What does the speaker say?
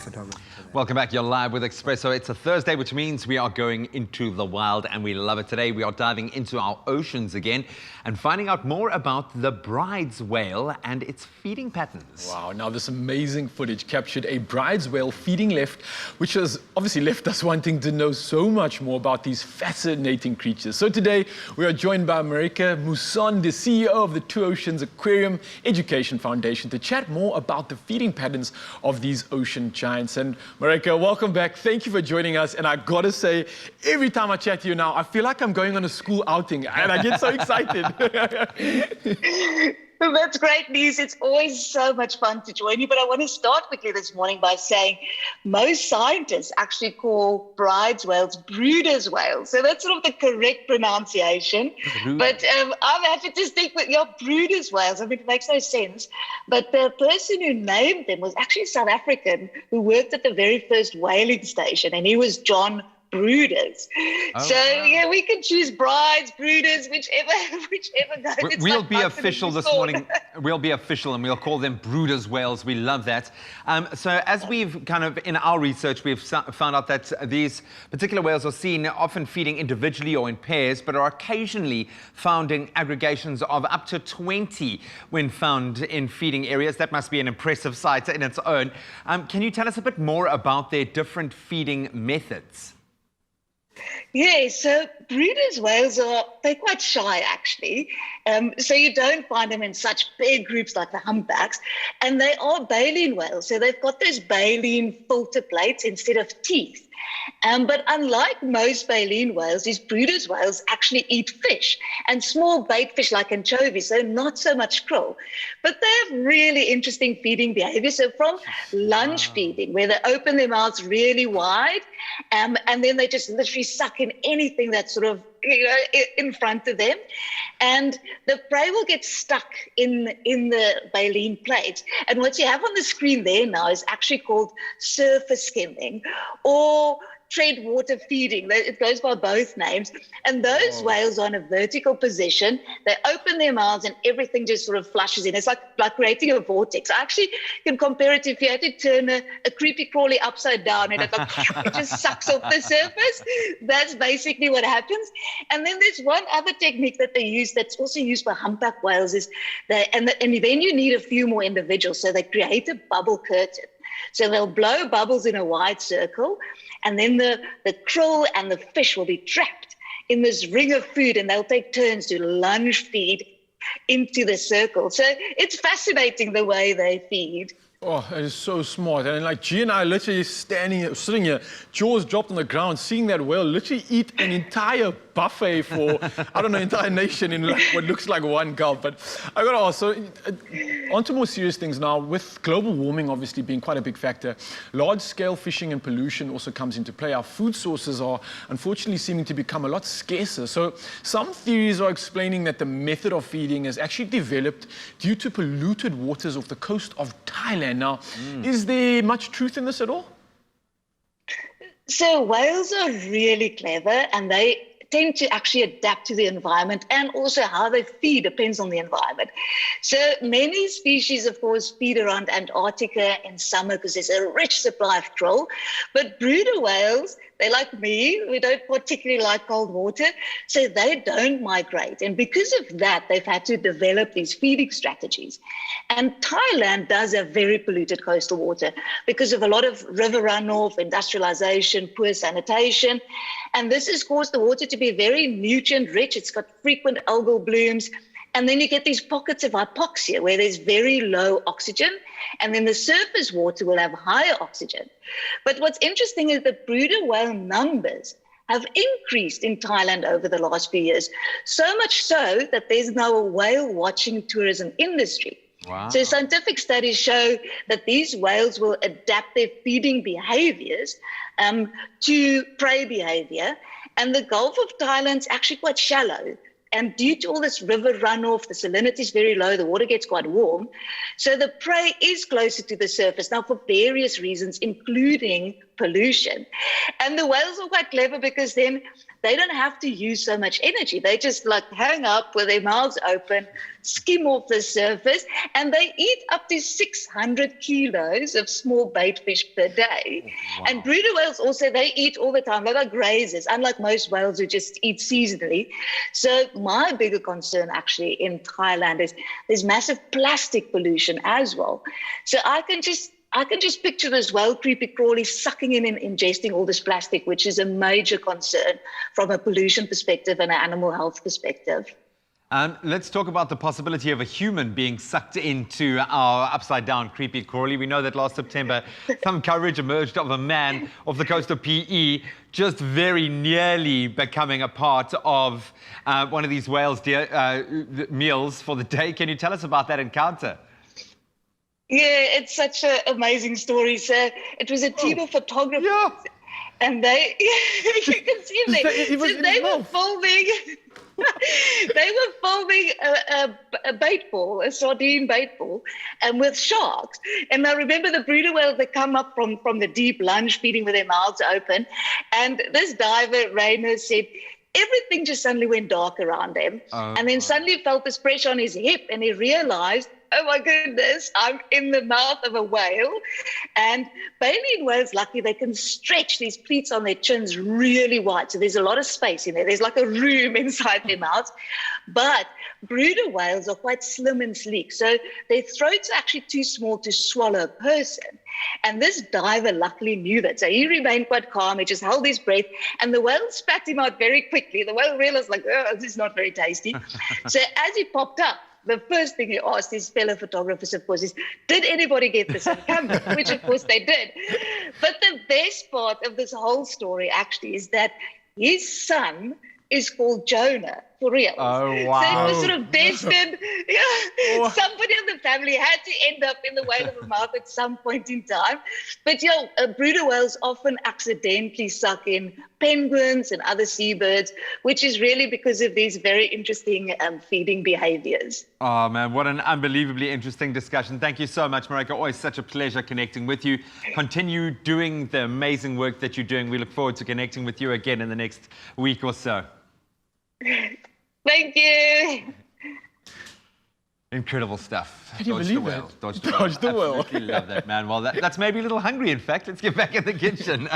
photographer for that. Welcome back. You're live with Expresso. It's a Thursday, which means we are going into the wild, and we love it. Today, we are diving into our oceans again and finding out more about the Bryde's whale and its feeding patterns. Wow, now this amazing footage captured a Bryde's whale feeding left, which has obviously left us wanting to know so much more about these fascinating creatures. So today, we are joined by Maryke Musson, the CEO of the Two Oceans Aquarium Education Foundation, to chat more about the feeding patterns of these ocean giants. And Maryke, welcome back. Thank you for joining us. And I gotta say, every time I chat to you now, I feel like I'm going on a school outing and I get so excited. That's great news. It's always so much fun to join you. But I want to start quickly this morning by saying most scientists actually call Bryde's whales Bryde's whales. So that's sort of the correct pronunciation. But I'm happy to stick with your Bryde's whales. I mean, it makes no sense. But the person who named them was actually a South African who worked at the very first whaling station, and he was John Brooders. Yeah, we can choose Brides, Brooders, whichever goes. We'll be official this morning. We'll be official and we'll call them Brooders whales. We love that. So as we've kind of, in our research, we've found out that these particular whales are seen often feeding individually or in pairs, but are occasionally found in aggregations of up to 20 when found in feeding areas. That must be an impressive sight in its own. Can you tell us a bit more about their different feeding methods? Yeah, so Bryde's whales they're quite shy actually. So you don't find them in such big groups like the humpbacks. And they are baleen whales. So they've got those baleen filter plates instead of teeth. But unlike most baleen whales, these Bryde's whales actually eat fish and small bait fish like anchovies, so not so much krill. But they have really interesting feeding behavior. So from lunge feeding, where they open their mouths really wide, and then they just literally suck in anything that's sort of in front of them, and the prey will get stuck in the baleen plate. And what you have on the screen there now is actually called surface skimming or tread water feeding. It goes by both names. And those whales are in a vertical position. They open their mouths and everything just sort of flushes in. It's like creating a vortex. I actually can compare it to if you had to turn a creepy crawly upside down and it just sucks off the surface. That's basically what happens. And then there's one other technique that they use that's also used by humpback whales is and then you need a few more individuals. So they create a bubble curtain. So they'll blow bubbles in a wide circle, and then the krill and the fish will be trapped in this ring of food, and they'll take turns to lunge feed into the circle. So it's fascinating the way they feed. Oh, it is so smart. And like G and I literally sitting here, jaws dropped on the ground, seeing that whale literally eat an entire buffet for, I don't know, entire nation in like what looks like one gulp. But I got to ask, so on to more serious things now. With global warming obviously being quite a big factor, large-scale fishing and pollution also comes into play. Our food sources are unfortunately seeming to become a lot scarcer. So some theories are explaining that the method of feeding is actually developed due to polluted waters off the coast of Thailand. Now, is there much truth in this at all? So whales are really clever, and they tend to actually adapt to the environment, and also how they feed depends on the environment. So many species, of course, feed around Antarctica in summer because there's a rich supply of krill. But Bryde whales, they're like me, we don't particularly like cold water, so they don't migrate. And because of that, they've had to develop these feeding strategies. And Thailand does have very polluted coastal water because of a lot of river runoff, industrialization, poor sanitation. And this has caused the water to be very nutrient rich. It's got frequent algal blooms. And then you get these pockets of hypoxia where there's very low oxygen, and then the surface water will have higher oxygen. But what's interesting is that Bryde whale numbers have increased in Thailand over the last few years, so much so that there's now a whale watching tourism industry. Wow. So scientific studies show that these whales will adapt their feeding behaviors to prey behavior. And the Gulf of Thailand is actually quite shallow. And due to all this river runoff, the salinity is very low, the water gets quite warm. So the prey is closer to the surface now for various reasons, including pollution. And the whales are quite clever because then they don't have to use so much energy. They just like hang up with their mouths open, skim off the surface, and they eat up to 600 kilos of small bait fish per day. Wow. And Bryde whales also, they eat all the time. They're like grazers, unlike most whales who just eat seasonally. So my bigger concern actually in Thailand is there's massive plastic pollution as well. So I can just picture this whale creepy crawly sucking in and ingesting all this plastic, which is a major concern from a pollution perspective and an animal health perspective. Let's talk about the possibility of a human being sucked into our upside-down creepy crawly. We know that last September, some coverage emerged of a man off the coast of PE just very nearly becoming a part of one of these whales' meals for the day. Can you tell us about that encounter? Yeah, it's such an amazing story. So it was a team of photographers, and they, you can see them. So they were filming. They were filming a bait ball, a sardine bait ball, and with sharks. And I remember the Bryde whales that come up from the deep lunge, feeding with their mouths open. And this diver, Rainer, said everything just suddenly went dark around him. And then suddenly felt this pressure on his hip, and he realized, oh my goodness, I'm in the mouth of a whale. And baleen whales, luckily, they can stretch these pleats on their chins really wide. So there's a lot of space in there. There's like a room inside their mouths. But Bryde whales are quite slim and sleek. So their throats are actually too small to swallow a person. And this diver luckily knew that. So he remained quite calm. He just held his breath. And the whale spat him out very quickly. The whale realized, like, oh, this is not very tasty. So as he popped up, the first thing he asked his fellow photographers, of course, is, did anybody get this on camera? Which, of course, they did. But the best part of this whole story, actually, is that his son is called Jonah, for real. Oh, wow. So it was sort of destined. Yeah, somebody in the family had to end up in the whale of a mouth at some point in time. But Bryde whales often accidentally suck in penguins and other seabirds, which is really because of these very interesting feeding behaviors. Oh, man, what an unbelievably interesting discussion. Thank you so much, Maryke. Always such a pleasure connecting with you. Continue doing the amazing work that you're doing. We look forward to connecting with you again in the next week or so. Thank you. Incredible stuff. Can you believe that? Dodge the whale. Absolutely love that, man. Well, that's maybe a little hungry, in fact. Let's get back in the kitchen.